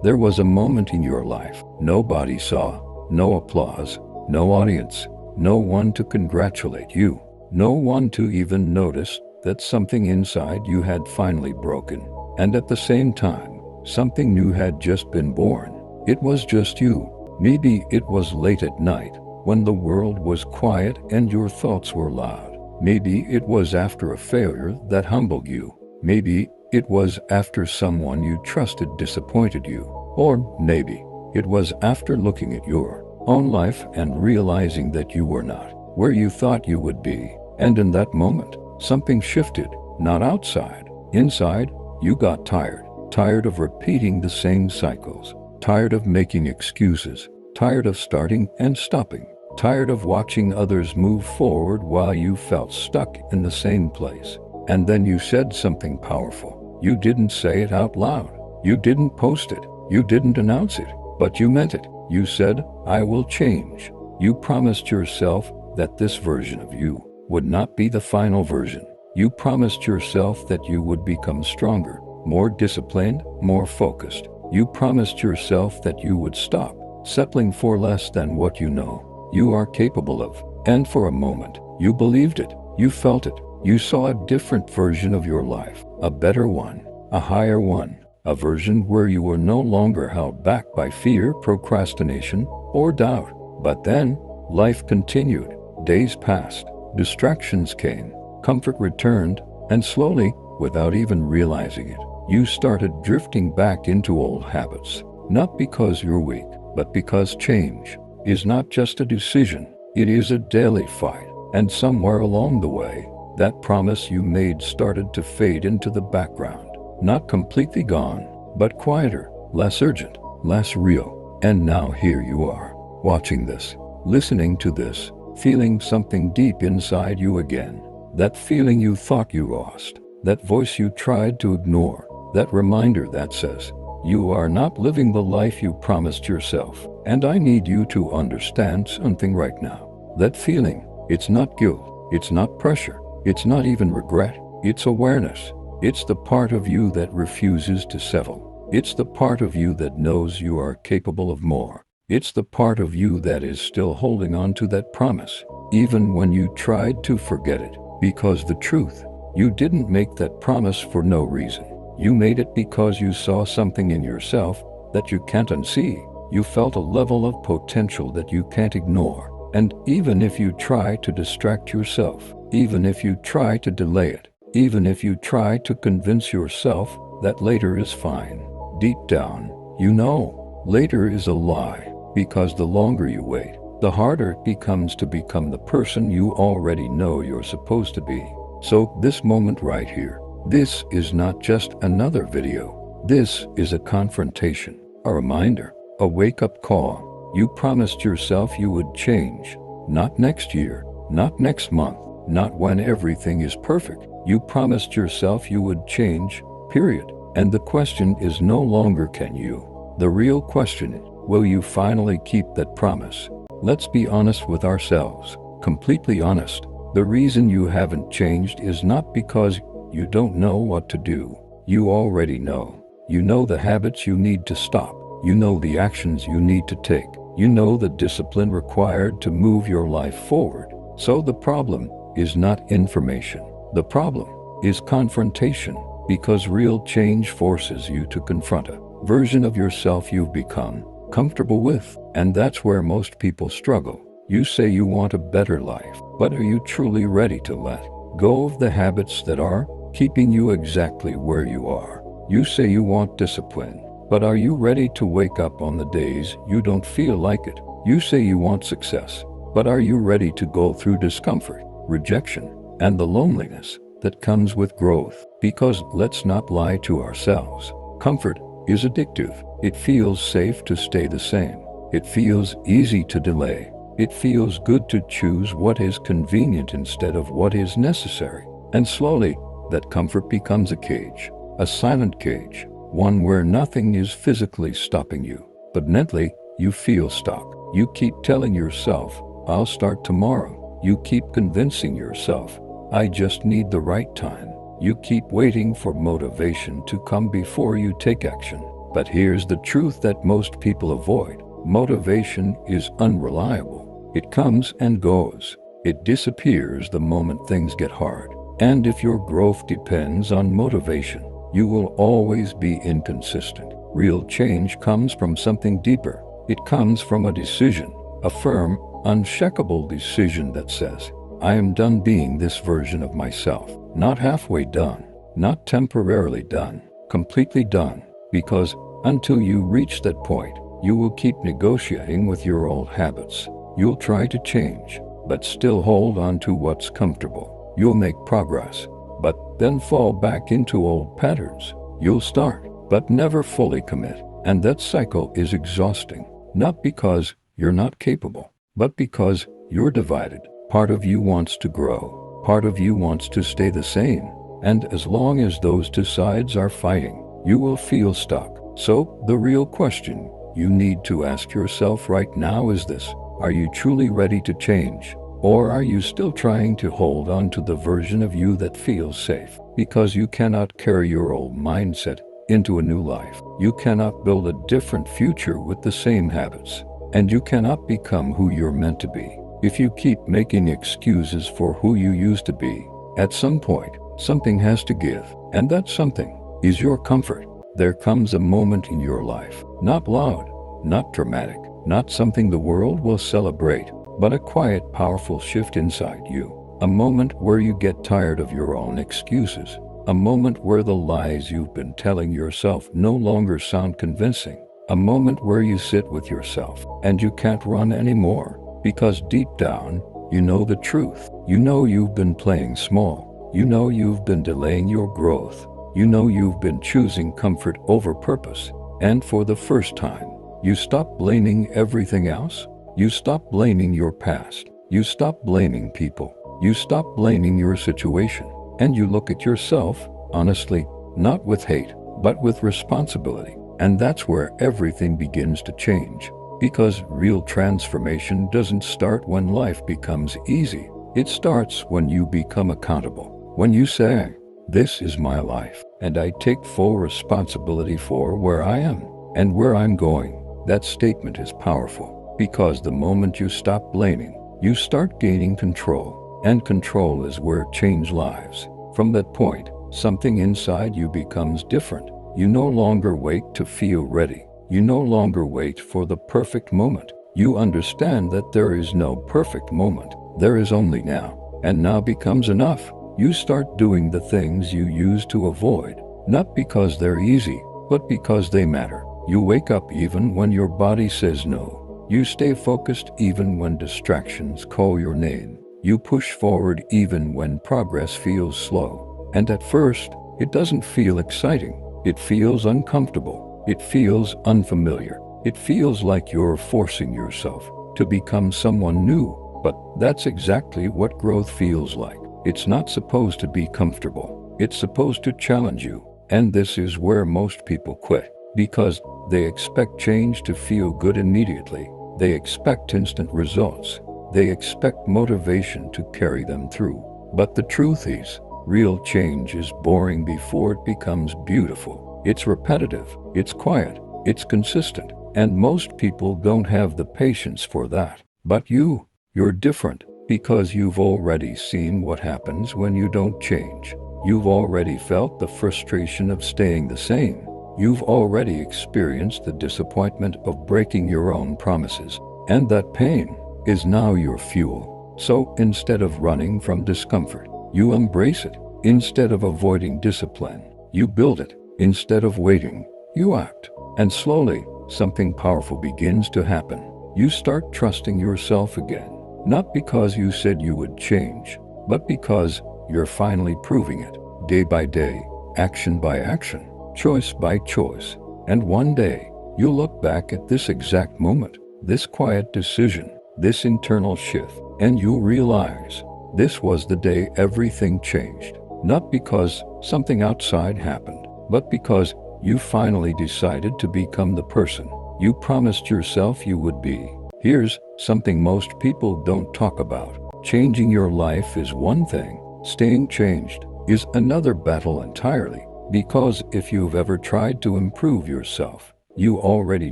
There was a moment in your life nobody saw, no applause, no audience, no one to congratulate you, no one to even notice that something inside you had finally broken. And at the same time, something new had just been born. It was just you. Maybe it was late at night, when the world was quiet and your thoughts were loud. Maybe it was after a failure that humbled you. Maybe it was after someone you trusted disappointed you. Or maybe it was after looking at your own life and realizing that you were not where you thought you would be. And in that moment, something shifted, not outside, inside. You got tired of repeating the same cycles, tired of making excuses, tired of starting and stopping, tired of watching others move forward while you felt stuck in the same place. And then you said something powerful. You didn't say it out loud. You didn't post it. You didn't announce it, but you meant it. You said, "I will change." You promised yourself that this version of you would not be the final version. You promised yourself that you would become stronger, more disciplined, more focused. You promised yourself that you would stop settling for less than what you know you are capable of. And for a moment, you believed it. You felt it. You saw a different version of your life, a better one, a higher one, a version where you were no longer held back by fear, procrastination, or doubt. But then, life continued. Days passed. Distractions came. Comfort returned, and slowly, without even realizing it, you started drifting back into old habits. Not because you're weak, but because change is not just a decision, it is a daily fight. And somewhere along the way, that promise you made started to fade into the background. Not completely gone, but quieter, less urgent, less real. And now here you are, watching this, listening to this, feeling something deep inside you again. That feeling you thought you lost, that voice you tried to ignore, that reminder that says, you are not living the life you promised yourself. And I need you to understand something right now. That feeling, it's not guilt, it's not pressure, it's not even regret, it's awareness. It's the part of you that refuses to settle. It's the part of you that knows you are capable of more. It's the part of you that is still holding on to that promise, even when you tried to forget it. Because the truth, you didn't make that promise for no reason. You made it because you saw something in yourself that you can't unsee. You felt a level of potential that you can't ignore. And even if you try to distract yourself, even if you try to delay it, even if you try to convince yourself that later is fine, deep down, you know, later is a lie. Because the longer you wait, the harder it becomes to become the person you already know you're supposed to be. So this moment right here, this is not just another video. This is a confrontation, a reminder, a wake-up call. You promised yourself you would change. Not next year, not next month, not when everything is perfect. You promised yourself you would change, period. And the question is no longer can you. The real question is, will you finally keep that promise? Let's be honest with ourselves, completely honest. The reason you haven't changed is not because you don't know what to do. You already know. You know the habits you need to stop. You know the actions you need to take. You know the discipline required to move your life forward. So the problem is not information. The problem is confrontation, because real change forces you to confront a version of yourself you've become comfortable with. And that's where most people struggle. You say you want a better life, but are you truly ready to let go of the habits that are keeping you exactly where you are? You say you want discipline, but are you ready to wake up on the days you don't feel like it? You say you want success, but are you ready to go through discomfort, rejection, and the loneliness that comes with growth? Because let's not lie to ourselves. Comfort is addictive. It feels safe to stay the same. It feels easy to delay. It feels good to choose what is convenient instead of what is necessary. And slowly, that comfort becomes a cage, a silent cage, one where nothing is physically stopping you, but mentally, you feel stuck. You keep telling yourself, I'll start tomorrow. You keep convincing yourself, I just need the right time. You keep waiting for motivation to come before you take action. But here's the truth that most people avoid. Motivation is unreliable. It comes and goes. It disappears the moment things get hard. And if your growth depends on motivation, you will always be inconsistent. Real change comes from something deeper. It comes from a decision, a firm, unshakable decision that says, I am done being this version of myself. Not halfway done, not temporarily done, completely done. Because until you reach that point, you will keep negotiating with your old habits. You'll try to change, but still hold on to what's comfortable. You'll make progress, but then fall back into old patterns. You'll start, but never fully commit. And that cycle is exhausting, not because you're not capable, but because you're divided. Part of you wants to grow. Part of you wants to stay the same. And as long as those two sides are fighting, you will feel stuck. So the real question you need to ask yourself right now is this: are you truly ready to change? Or are you still trying to hold on to the version of you that feels safe? Because you cannot carry your old mindset into a new life. You cannot build a different future with the same habits. And you cannot become who you're meant to be if you keep making excuses for who you used to be. At some point, something has to give, and that something is your comfort. There comes a moment in your life, not loud, not dramatic, not something the world will celebrate, but a quiet, powerful shift inside you. A moment where you get tired of your own excuses. A moment where the lies you've been telling yourself no longer sound convincing. A moment where you sit with yourself and you can't run anymore, because deep down, you know the truth. You know you've been playing small. You know you've been delaying your growth. You know you've been choosing comfort over purpose. And for the first time, you stop blaming everything else. You stop blaming your past. You stop blaming people. You stop blaming your situation. And you look at yourself, honestly, not with hate, but with responsibility. And that's where everything begins to change. Because real transformation doesn't start when life becomes easy. It starts when you become accountable. When you say, this is my life, and I take full responsibility for where I am and where I'm going. That statement is powerful, because the moment you stop blaming, you start gaining control, and control is where change lies. From that point, something inside you becomes different. You no longer wait to feel ready. You no longer wait for the perfect moment. You understand that there is no perfect moment. There is only now, and now becomes enough. You start doing the things you used to avoid, not because they're easy, but because they matter. You wake up even when your body says no. You stay focused even when distractions call your name. You push forward even when progress feels slow. And at first, it doesn't feel exciting. It feels uncomfortable. It feels unfamiliar. It feels like you're forcing yourself to become someone new. But that's exactly what growth feels like. It's not supposed to be comfortable. It's supposed to challenge you. And this is where most people quit, because they expect change to feel good immediately. They expect instant results. They expect motivation to carry them through. But the truth is, real change is boring before it becomes beautiful. It's repetitive, it's quiet, it's consistent, and most people don't have the patience for that. But you're different, because you've already seen what happens when you don't change. You've already felt the frustration of staying the same. You've already experienced the disappointment of breaking your own promises, and that pain is now your fuel. So instead of running from discomfort, you embrace it. Instead of avoiding discipline, you build it. Instead of waiting, you act. And slowly, something powerful begins to happen. You start trusting yourself again, not because you said you would change, but because you're finally proving it, day by day, action by action, choice by choice. And one day, you'll look back at this exact moment, this quiet decision, this internal shift, and you'll realize this was the day everything changed. Not because something outside happened, but because you finally decided to become the person you promised yourself you would be. Here's something most people don't talk about. Changing your life is one thing. Staying changed is another battle entirely. Because if you've ever tried to improve yourself, you already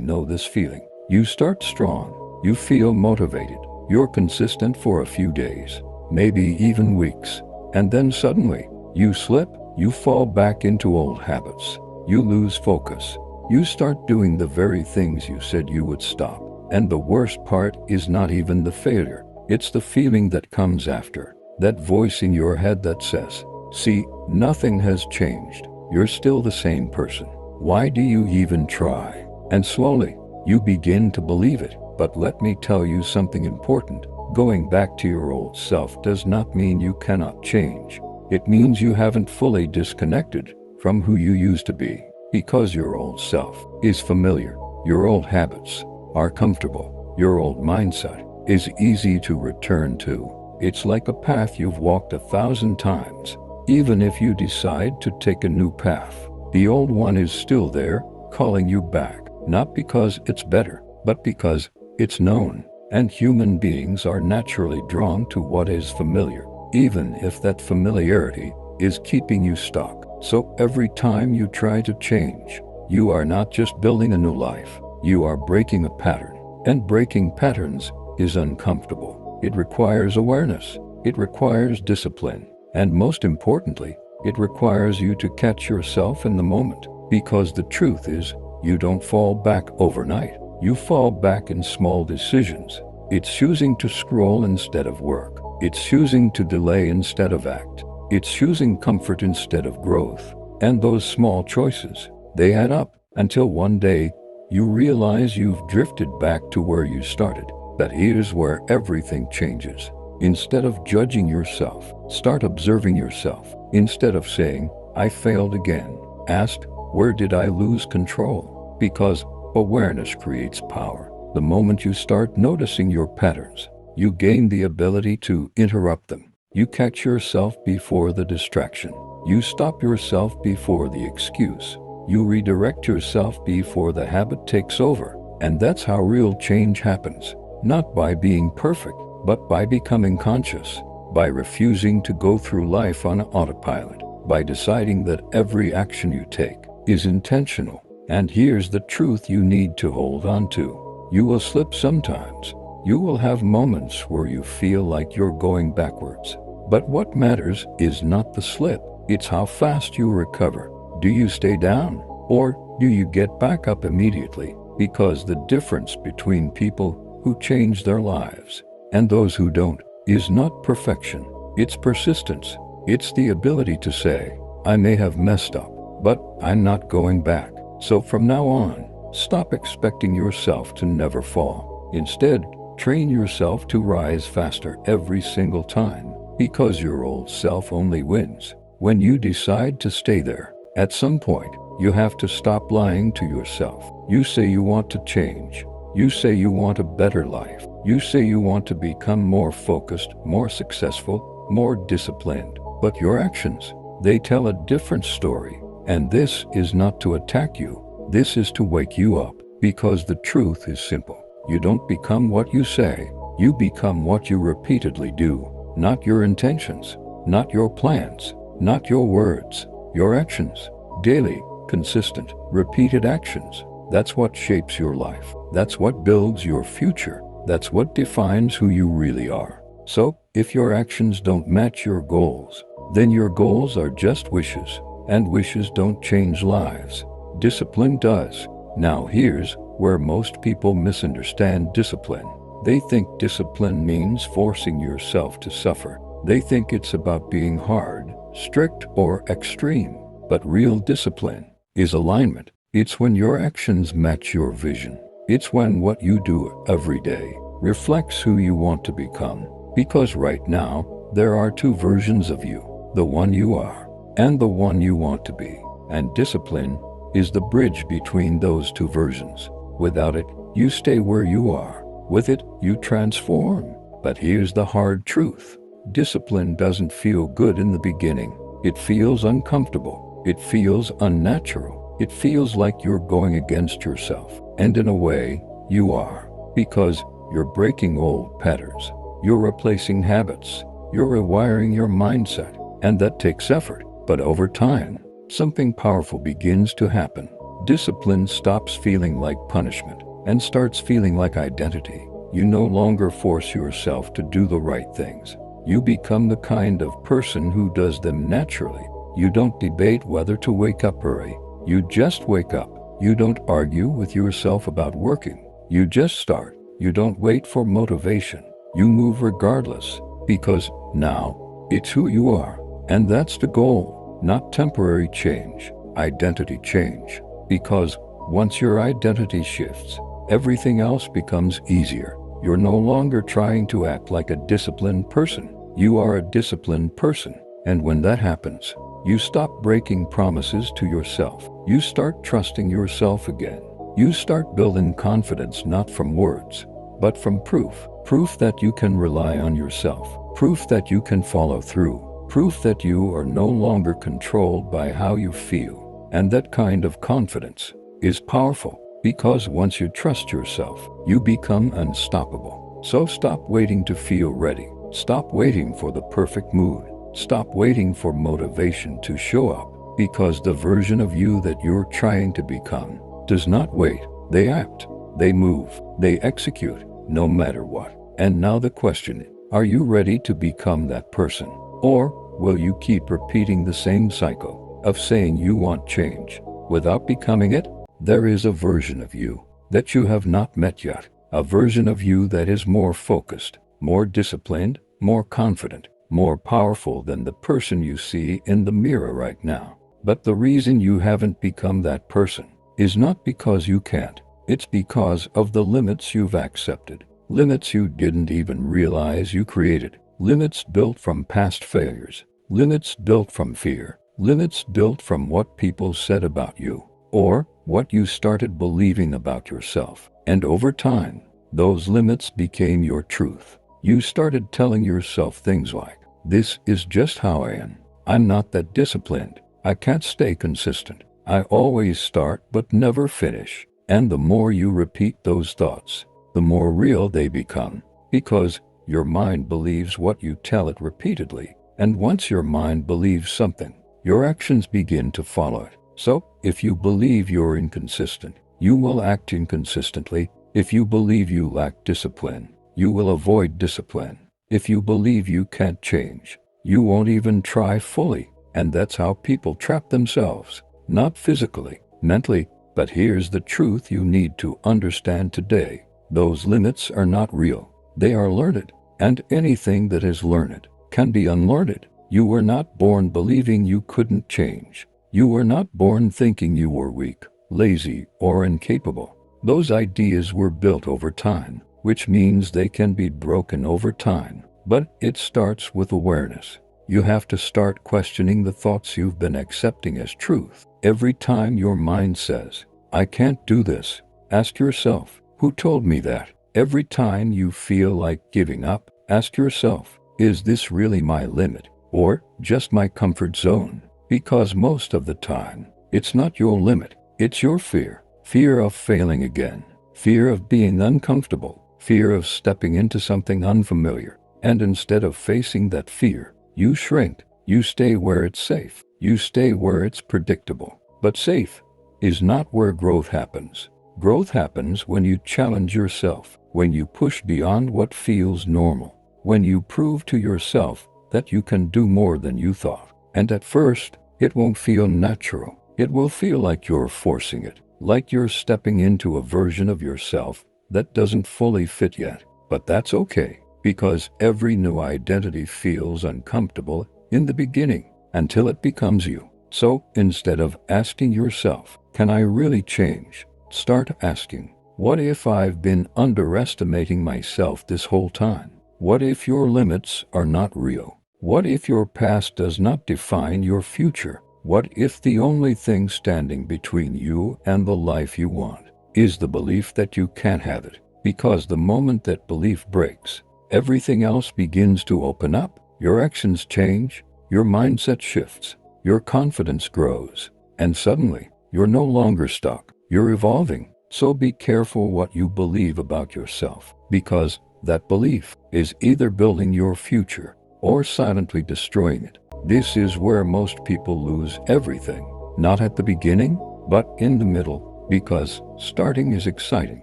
know this feeling. You start strong, you feel motivated, you're consistent for a few days, maybe even weeks, and then suddenly, you slip, you fall back into old habits, you lose focus, you start doing the very things you said you would stop. And the worst part is not even the failure, it's the feeling that comes after, that voice in your head that says, see, nothing has changed, you're still the same person, why do you even try? And slowly, you begin to believe it. But let me tell you something important. Going back to your old self does not mean you cannot change. It means you haven't fully disconnected from who you used to be. Because your old self is familiar, your old habits are comfortable, your old mindset is easy to return to. It's like a path you've walked 1,000 times. Even if you decide to take a new path, the old one is still there, calling you back, not because it's better, but because it's known, and human beings are naturally drawn to what is familiar, even if that familiarity is keeping you stuck. So every time you try to change, you are not just building a new life, you are breaking a pattern. And breaking patterns is uncomfortable. It requires awareness, it requires discipline, and most importantly, it requires you to catch yourself in the moment. Because the truth is, you don't fall back overnight. You fall back in small decisions. It's choosing to scroll instead of work. It's choosing to delay instead of act. It's choosing comfort instead of growth. And those small choices, they add up until one day you realize you've drifted back to where you started. But here's where everything changes. Instead of judging yourself, start observing yourself. Instead of saying, I failed again, ask, where did I lose control? Because awareness creates power. The moment you start noticing your patterns, you gain the ability to interrupt them. You catch yourself before the distraction. You stop yourself before the excuse. You redirect yourself before the habit takes over. And that's how real change happens. Not by being perfect, but by becoming conscious. By refusing to go through life on autopilot. By deciding that every action you take is intentional. And here's the truth you need to hold on to. You will slip sometimes. You will have moments where you feel like you're going backwards. But what matters is not the slip, it's how fast you recover. Do you stay down, or do you get back up immediately? Because the difference between people who change their lives and those who don't is not perfection, it's persistence. It's the ability to say, I may have messed up, but I'm not going back. So from now on, stop expecting yourself to never fall. Instead, train yourself to rise faster every single time, because your old self only wins when you decide to stay there. At some point, you have to stop lying to yourself. You say you want to change. You say you want a better life. You say you want to become more focused, more successful, more disciplined. But your actions, they tell a different story. And this is not to attack you. This is to wake you up. Because the truth is simple. You don't become what you say. You become what you repeatedly do. Not your intentions, not your plans, not your words, your actions. Daily, consistent, repeated actions. That's what shapes your life. That's what builds your future. That's what defines who you really are. So, if your actions don't match your goals, then your goals are just wishes. And wishes don't change lives. Discipline does. Now here's where most people misunderstand discipline. They think discipline means forcing yourself to suffer. They think it's about being hard, strict, or extreme. But real discipline is alignment. It's when your actions match your vision. It's when what you do every day reflects who you want to become. Because right now, there are two versions of you. The one you are and the one you want to be. And discipline is the bridge between those two versions. Without it, you stay where you are. With it, you transform. But here's the hard truth. Discipline doesn't feel good in the beginning. It feels uncomfortable. It feels unnatural. It feels like you're going against yourself. And in a way, you are. Because you're breaking old patterns. You're replacing habits. You're rewiring your mindset. And that takes effort. But over time, something powerful begins to happen. Discipline stops feeling like punishment and starts feeling like identity. You no longer force yourself to do the right things. You become the kind of person who does them naturally. You don't debate whether to wake up early. You just wake up. You don't argue with yourself about working. You just start. You don't wait for motivation. You move regardless, because now it's who you are. And that's the goal, not temporary change, identity change. Because once your identity shifts, everything else becomes easier. You're no longer trying to act like a disciplined person. You are a disciplined person. And when that happens, you stop breaking promises to yourself. You start trusting yourself again. You start building confidence not from words, but from proof. Proof that you can rely on yourself. Proof that you can follow through. Proof that you are no longer controlled by how you feel. And that kind of confidence is powerful, because once you trust yourself, you become unstoppable. So stop waiting to feel ready. Stop waiting for the perfect mood. Stop waiting for motivation to show up, because the version of you that you're trying to become does not wait. They act, they move, they execute, no matter what. And now the question is, are you ready to become that person? Or will you keep repeating the same cycle of saying you want change without becoming it? There is a version of you that you have not met yet, a version of you that is more focused, more disciplined, more confident, more powerful than the person you see in the mirror right now. But the reason you haven't become that person is not because you can't. It's because of the limits you've accepted. Limits you didn't even realize you created. Limits built from past failures. Limits built from fear. Limits built from what people said about you, or what you started believing about yourself. And over time, those limits became your truth. You started telling yourself things like, this is just how I am. I'm not that disciplined. I can't stay consistent. I always start but never finish. And the more you repeat those thoughts, the more real they become, because your mind believes what you tell it repeatedly. And once your mind believes something, your actions begin to follow it. So, if you believe you're inconsistent, you will act inconsistently. If you believe you lack discipline, you will avoid discipline. If you believe you can't change, you won't even try fully. And that's how people trap themselves, not physically, mentally. But here's the truth you need to understand today. Those limits are not real. They are learned, and anything that is learned can be unlearned. You were not born believing you couldn't change. You were not born thinking you were weak, lazy, or incapable. Those ideas were built over time, which means they can be broken over time. But it starts with awareness. You have to start questioning the thoughts you've been accepting as truth. Every time your mind says, I can't do this, ask yourself, who told me that? Every time you feel like giving up, ask yourself, is this really my limit, or just my comfort zone? Because most of the time, it's not your limit, it's your fear. Fear of failing again, fear of being uncomfortable, fear of stepping into something unfamiliar. And instead of facing that fear, you shrink. You stay where it's safe. You stay where it's predictable. But safe is not where growth happens. Growth happens when you challenge yourself, when you push beyond what feels normal, when you prove to yourself that you can do more than you thought. And at first, it won't feel natural. It will feel like you're forcing it, like you're stepping into a version of yourself that doesn't fully fit yet. But that's okay, because every new identity feels uncomfortable in the beginning until it becomes you. So instead of asking yourself, can I really change? Start asking, what if I've been underestimating myself this whole time? What if your limits are not real? What if your past does not define your future? What if the only thing standing between you and the life you want is the belief that you can't have it? Because the moment that belief breaks, everything else begins to open up. Your actions change, your mindset shifts, your confidence grows, and suddenly, you're no longer stuck. You're evolving. So be careful what you believe about yourself, because that belief is either building your future or silently destroying it. This is where most people lose everything. Not at the beginning, but in the middle, because starting is exciting.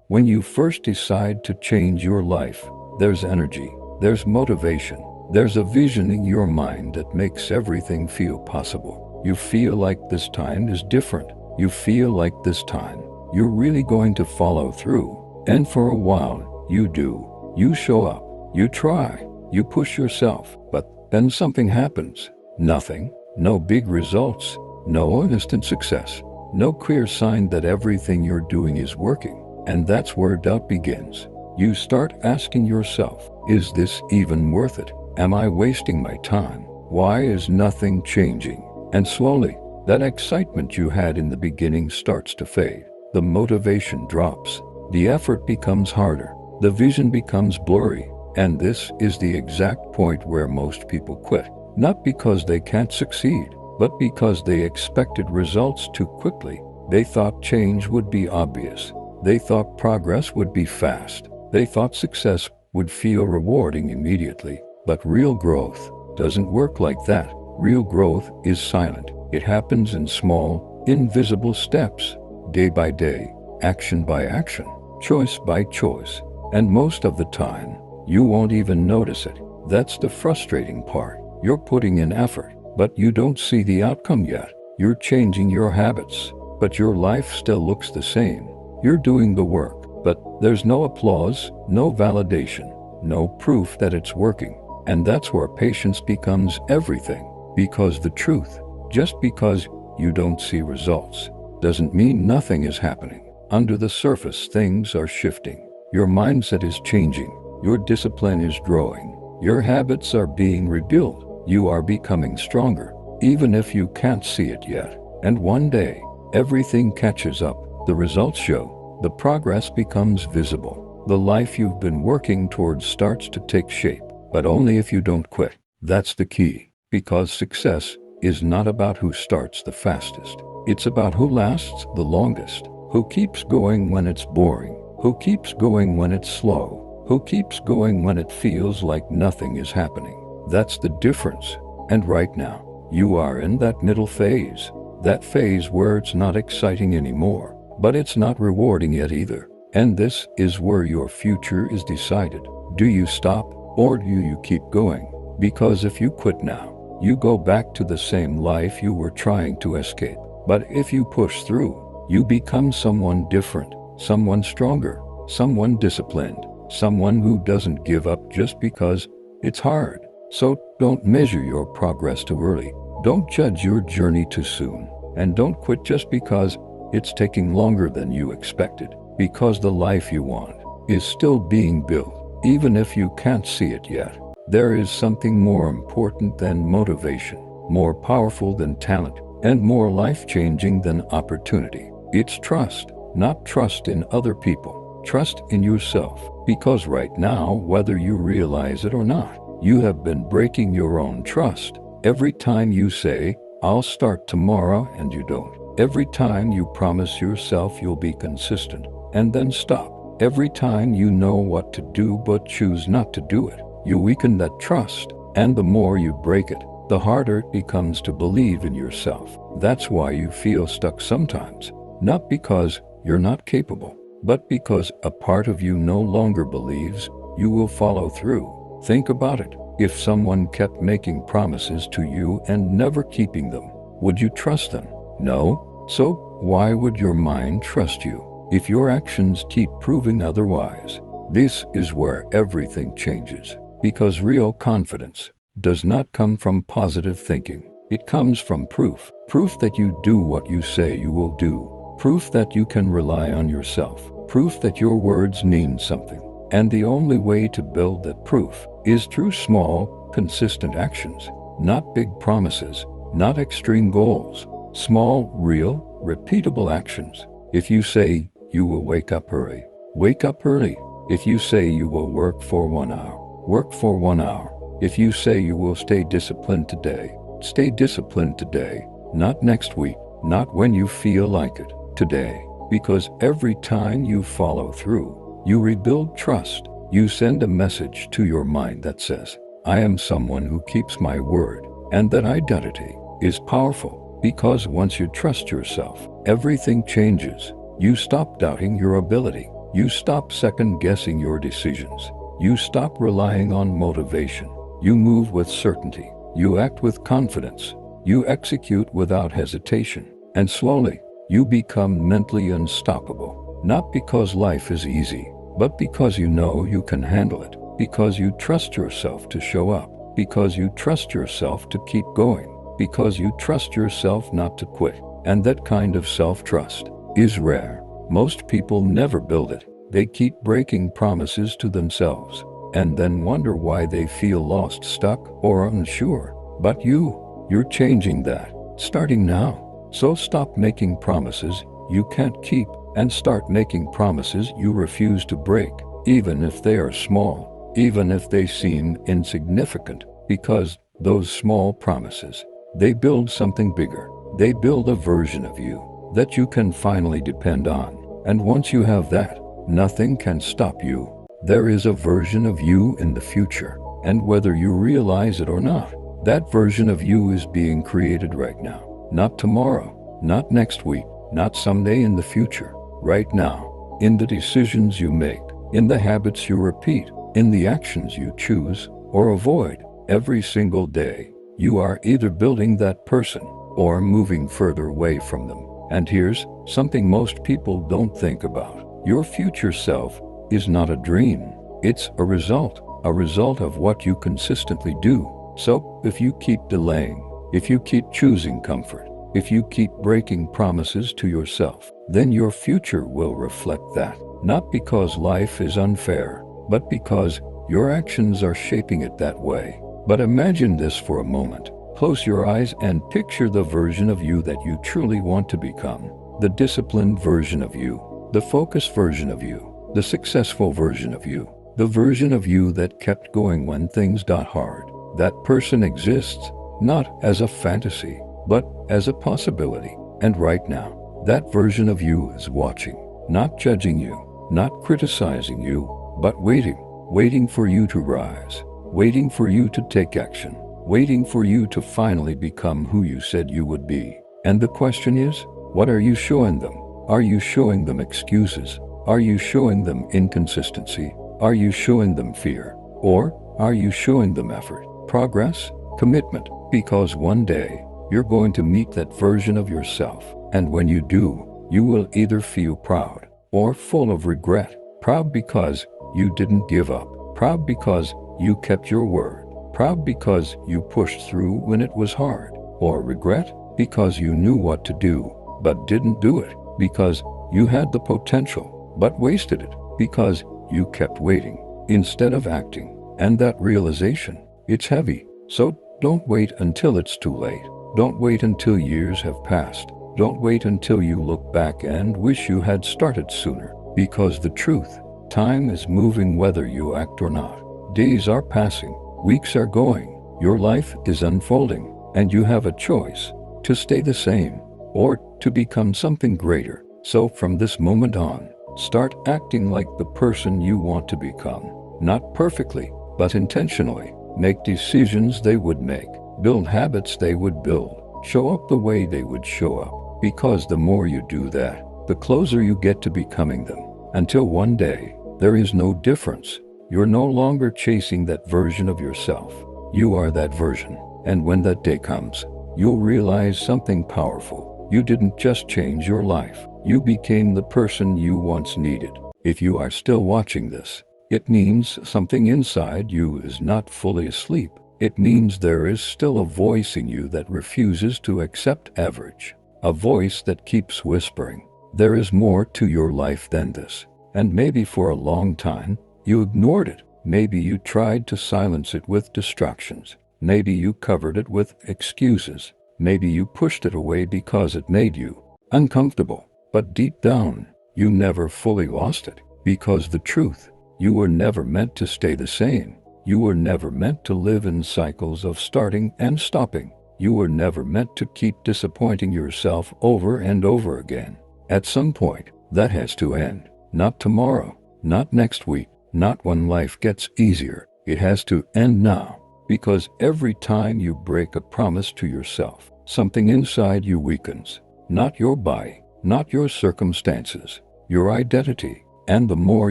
When you first decide to change your life, there's energy, there's motivation, there's a vision in your mind that makes everything feel possible. You feel like this time is different. You feel like this time you're really going to follow through. And for a while, you do. You show up, you try, you push yourself, but then something happens. Nothing, no big results, no instant success, no clear sign that everything you're doing is working. And that's where doubt begins. You start asking yourself, is this even worth it? Am I wasting my time? Why is nothing changing? And slowly, that excitement you had in the beginning starts to fade. The motivation drops. The effort becomes harder. The vision becomes blurry. And this is the exact point where most people quit. Not because they can't succeed, but because they expected results too quickly. They thought change would be obvious. They thought progress would be fast. They thought success would feel rewarding immediately. But real growth doesn't work like that. Real growth is silent. It happens in small, invisible steps, day by day, action by action, choice by choice. And most of the time, you won't even notice it. That's the frustrating part. You're putting in effort, but you don't see the outcome yet. You're changing your habits, but your life still looks the same. You're doing the work, but there's no applause, no validation, no proof that it's working. And that's where patience becomes everything. Because the truth, just because you don't see results, doesn't mean nothing is happening. Under the surface, things are shifting. Your mindset is changing. Your discipline is growing. Your habits are being rebuilt. You are becoming stronger, even if you can't see it yet. And one day, everything catches up. The results show. The progress becomes visible. The life you've been working towards starts to take shape, but only if you don't quit. That's the key, because success is not about who starts the fastest. It's about who lasts the longest, who keeps going when it's boring, who keeps going when it's slow, who keeps going when it feels like nothing is happening. That's the difference. And right now, you are in that middle phase. That phase where it's not exciting anymore, but it's not rewarding yet either. And this is where your future is decided. Do you stop, or do you keep going? Because if you quit now, you go back to the same life you were trying to escape. But if you push through, you become someone different, someone stronger, someone disciplined, someone who doesn't give up just because it's hard. So don't measure your progress too early. Don't judge your journey too soon. And don't quit just because it's taking longer than you expected. Because the life you want is still being built, even if you can't see it yet. There is something more important than motivation, more powerful than talent, and more life-changing than opportunity. It's trust, not trust in other people, trust in yourself. Because right now, whether you realize it or not, you have been breaking your own trust. Every time you say, I'll start tomorrow, and you don't. Every time you promise yourself you'll be consistent, and then stop. Every time you know what to do but choose not to do it. You weaken that trust, and the more you break it, the harder it becomes to believe in yourself. That's why you feel stuck sometimes, not because you're not capable, but because a part of you no longer believes you will follow through. Think about it. If someone kept making promises to you and never keeping them, would you trust them? No. So why would your mind trust you if your actions keep proving otherwise? This is where everything changes. Because real confidence does not come from positive thinking. It comes from proof. Proof that you do what you say you will do. Proof that you can rely on yourself. Proof that your words mean something. And the only way to build that proof is through small, consistent actions. Not big promises, not extreme goals. Small, real, repeatable actions. If you say you will wake up early, wake up early. If you say you will work for 1 hour, work for 1 hour. If you say you will stay disciplined today, stay disciplined today. Not next week, not when you feel like it, today. Because every time you follow through, you rebuild trust. You send a message to your mind that says, I am someone who keeps my word. And that identity is powerful. Because once you trust yourself, everything changes. You stop doubting your ability. You stop second-guessing your decisions. You stop relying on motivation. You move with certainty. You act with confidence. You execute without hesitation. And slowly, you become mentally unstoppable. Not because life is easy, but because you know you can handle it. Because you trust yourself to show up. Because you trust yourself to keep going. Because you trust yourself not to quit. And that kind of self-trust is rare. Most people never build it. They keep breaking promises to themselves and then wonder why they feel lost, stuck, or unsure. But you're changing that, starting now. So stop making promises you can't keep and start making promises you refuse to break, even if they are small, even if they seem insignificant, because those small promises, they build something bigger. They build a version of you that you can finally depend on. And once you have that, nothing can stop you. There is a version of you in the future, and whether you realize it or not, that version of you is being created right now. Not tomorrow, not next week, not someday in the future. Right now, in the decisions you make, in the habits you repeat, in the actions you choose or avoid every single day, you are either building that person or moving further away from them. And here's something most people don't think about. Your future self is not a dream. It's a result of what you consistently do. So if you keep delaying, if you keep choosing comfort, if you keep breaking promises to yourself, then your future will reflect that. Not because life is unfair, but because your actions are shaping it that way. But imagine this for a moment. Close your eyes and picture the version of you that you truly want to become. The disciplined version of you, the focused version of you, the successful version of you, the version of you that kept going when things got hard. That person exists, not as a fantasy, but as a possibility. And right now, that version of you is watching, not judging you, not criticizing you, but waiting for you to rise, waiting for you to take action, waiting for you to finally become who you said you would be. And the question is, what are you showing them? Are you showing them excuses? Are you showing them inconsistency? Are you showing them fear? Or are you showing them effort, progress, commitment? Because one day, you're going to meet that version of yourself. And when you do, you will either feel proud or full of regret. Proud because you didn't give up. Proud because you kept your word. Proud because you pushed through when it was hard. Or regret because you knew what to do, but didn't do it. Because you had the potential, but wasted it. Because you kept waiting instead of acting. And that realization, it's heavy. So don't wait until it's too late. Don't wait until years have passed. Don't wait until you look back and wish you had started sooner. Because the truth, time is moving whether you act or not. Days are passing. Weeks are going. Your life is unfolding. And you have a choice to stay the same or to become something greater. So from this moment on, start acting like the person you want to become. Not perfectly, but intentionally. Make decisions they would make. Build habits they would build. Show up the way they would show up. Because the more you do that, the closer you get to becoming them. Until one day, there is no difference. You're no longer chasing that version of yourself. You are that version. And when that day comes, you'll realize something powerful. You didn't just change your life. You became the person you once needed. If you are still watching this, it means something inside you is not fully asleep. It means there is still a voice in you that refuses to accept average. A voice that keeps whispering, there is more to your life than this. And maybe for a long time, you ignored it. Maybe you tried to silence it with distractions. Maybe you covered it with excuses. Maybe you pushed it away because it made you uncomfortable. But deep down, you never fully lost it. Because the truth, you were never meant to stay the same. You were never meant to live in cycles of starting and stopping. You were never meant to keep disappointing yourself over and over again. At some point, that has to end. Not tomorrow, not next week, not when life gets easier. It has to end now. Because every time you break a promise to yourself, something inside you weakens. Not your body, not your circumstances, your identity. And the more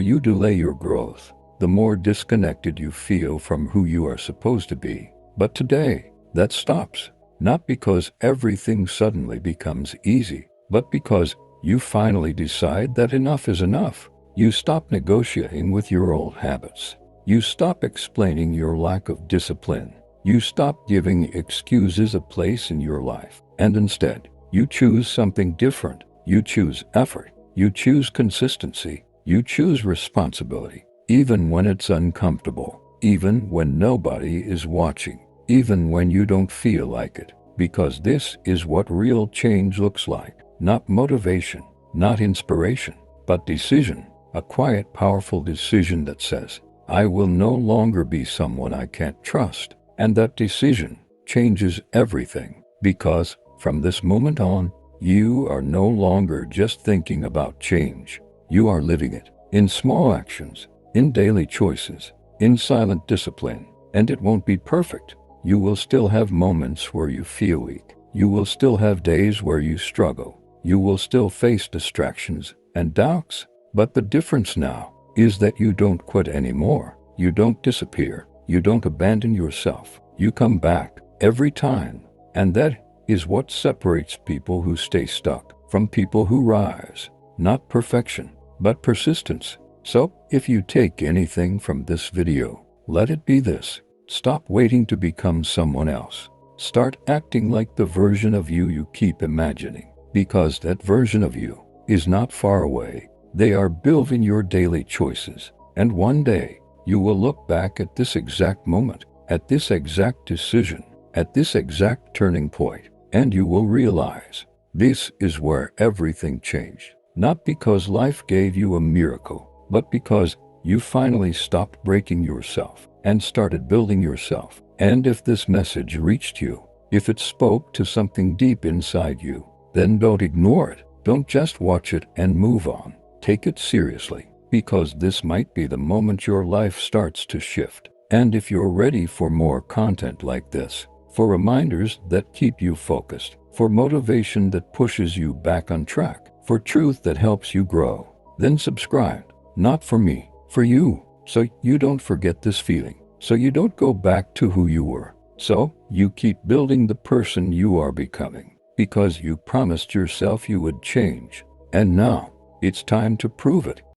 you delay your growth, the more disconnected you feel from who you are supposed to be. But today, that stops. Not because everything suddenly becomes easy, but because you finally decide that enough is enough. You stop negotiating with your old habits. You stop explaining your lack of discipline. You stop giving excuses a place in your life. And instead, you choose something different. You choose effort. You choose consistency. You choose responsibility. Even when it's uncomfortable. Even when nobody is watching. Even when you don't feel like it. Because this is what real change looks like. Not motivation, not inspiration, but decision. A quiet, powerful decision that says, I will no longer be someone I can't trust. And that decision changes everything. Because from this moment on, you are no longer just thinking about change. You are living it. In small actions, in daily choices, in silent discipline. And it won't be perfect. You will still have moments where you feel weak. You will still have days where you struggle. You will still face distractions and doubts. But the difference now is that you don't quit anymore. You don't disappear. You don't abandon yourself. You come back every time. And that is what separates people who stay stuck from people who rise. Not perfection, but persistence. So, if you take anything from this video, let it be this. Stop waiting to become someone else. Start acting like the version of you keep imagining. Because that version of you is not far away. They are built in your daily choices. And one day, you will look back at this exact moment, at this exact decision, at this exact turning point, and you will realize this is where everything changed. Not because life gave you a miracle, but because you finally stopped breaking yourself and started building yourself. And if this message reached you, if it spoke to something deep inside you, then don't ignore it. Don't just watch it and move on. Take it seriously, because this might be the moment your life starts to shift. And if you're ready for more content like this, for reminders that keep you focused, for motivation that pushes you back on track, for truth that helps you grow, then subscribe. Not for me, for you. So you don't forget this feeling. So you don't go back to who you were. So you keep building the person you are becoming. Because you promised yourself you would change. And now, it's time to prove it.